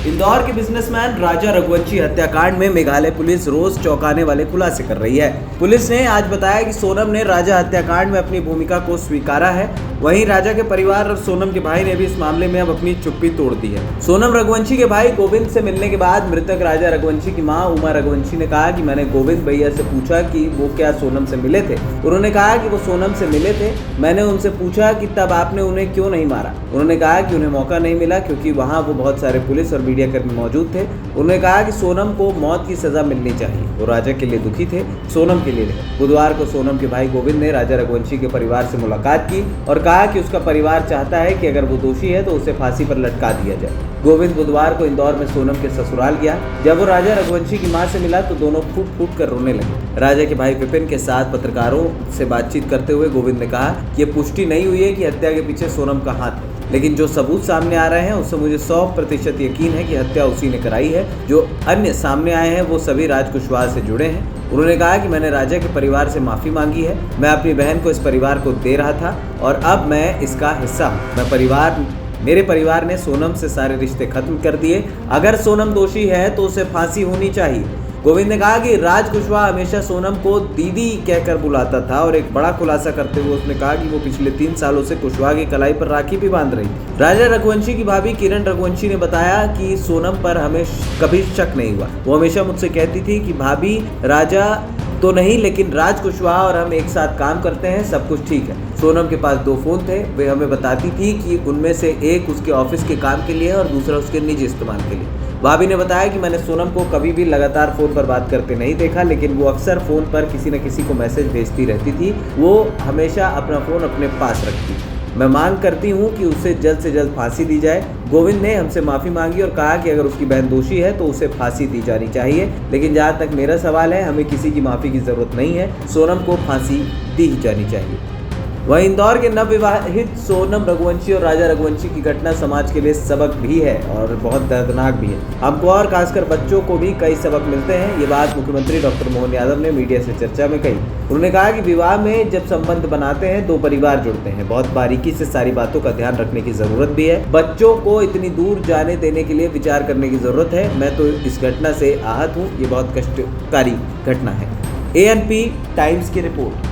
इंदौर के बिजनेसमैन राजा रघुवंशी हत्याकांड में मेघालय पुलिस रोज चौंकाने वाले खुलासे कर रही है। पुलिस ने आज बताया कि सोनम ने राजा हत्याकांड में अपनी भूमिका को स्वीकारा है। वहीं राजा के परिवार और सोनम के भाई ने भी इस मामले में अब अपनी चुप्पी तोड़ दी है। सोनम रघुवंशी के भाई गोविंद से मिलने के बाद मृतक राजा रघुवंशी की मां उमा रघुवंशी ने कहा कि मैंने गोविंद भैया से पूछा कि वो क्या सोनम से मिले थे। उन्होंने कहा कि वो सोनम से मिले थे। मैंने उनसे पूछा कि तब आपने उन्हें क्यों नहीं मारा। उन्होंने कहा कि उन्हें मौका नहीं मिला क्योंकि वहां वो बहुत सारे पुलिस और मीडिया कर्मी मौजूद थे। उन्होंने कहा कि सोनम को मौत की सजा मिलनी चाहिए। वो राजा के लिए दुखी थे, सोनम के लिए नहीं। बुधवार को सोनम के भाई गोविंद ने राजा रघुवंशी के परिवार से मुलाकात की और कहा कि उसका परिवार चाहता है कि अगर वो दोषी है तो उसे फांसी पर लटका दिया जाए। गोविंद बुधवार को इंदौर में सोनम के ससुराल गया। जब वो राजा रघुवंशी की मां से मिला तो दोनों फूट फूट कर रोने लगे। राजा के भाई विपिन के साथ पत्रकारों से बातचीत करते हुए गोविंद ने कहा कि ये पुष्टि नहीं हुई है कि हत्या के पीछे सोनम का हाथ है, लेकिन जो सबूत सामने आ रहे हैं उससे मुझे 100% यकीन है कि हत्या उसी ने कराई है। जो अन्य सामने आए हैं वो सभी राज कुशवाहा से जुड़े हैं। उन्होंने कहा कि मैंने राजा के परिवार से माफ़ी मांगी है। मैं अपनी बहन को इस परिवार को दे रहा था और अब मैं इसका हिस्सा हूँ। मेरे परिवार ने सोनम से सारे रिश्ते खत्म कर दिए। अगर सोनम दोषी है तो उसे फांसी होनी चाहिए। गोविंद ने कहा कि राज कुशवाहा हमेशा सोनम को दीदी कहकर बुलाता था और एक बड़ा खुलासा करते हुए उसने कहा कि वो पिछले 3 सालों से कुशवाहा की कलाई पर राखी भी बांध रही थी। राजा रघुवंशी की भाभी किरण रघुवंशी ने बताया कि सोनम पर हमें कभी शक नहीं हुआ। वो हमेशा मुझसे कहती थी कि भाभी राजा तो नहीं लेकिन राज कुशवाहा और हम एक साथ काम करते हैं, सब कुछ ठीक है। सोनम के पास 2 फोन थे। वे हमें बताती थी कि उनमें से एक उसके ऑफिस के काम के लिए और दूसरा उसके निजी इस्तेमाल के लिए। भाभी ने बताया कि मैंने सोनम को कभी भी लगातार फ़ोन पर बात करते नहीं देखा, लेकिन वो अक्सर फ़ोन पर किसी न किसी को मैसेज भेजती रहती थी। वो हमेशा अपना फ़ोन अपने पास रखती। मैं मांग करती हूँ कि उसे जल्द से जल्द फांसी दी जाए। गोविंद ने हमसे माफ़ी मांगी और कहा कि अगर उसकी बहन दोषी है तो उसे फांसी दी जानी चाहिए, लेकिन जहाँ तक मेरा सवाल है हमें किसी की माफ़ी की ज़रूरत नहीं है। सोनम को फांसी दी जानी चाहिए। वहीं इंदौर के नवविवाहित सोनम रघुवंशी और राजा रघुवंशी की घटना समाज के लिए सबक भी है और बहुत दर्दनाक भी है। हमको और खासकर बच्चों को भी कई सबक मिलते हैं। ये बात मुख्यमंत्री डॉक्टर मोहन यादव ने मीडिया से चर्चा में कही। उन्होंने कहा कि विवाह में जब संबंध बनाते हैं 2 परिवार जुड़ते हैं। बहुत बारीकी से सारी बातों का ध्यान रखने की जरूरत भी है। बच्चों को इतनी दूर जाने देने के लिए विचार करने की जरूरत है। मैं तो इस घटना से आहत हूँ। ये बहुत कष्टकारी घटना है। ANP टाइम्स की रिपोर्ट।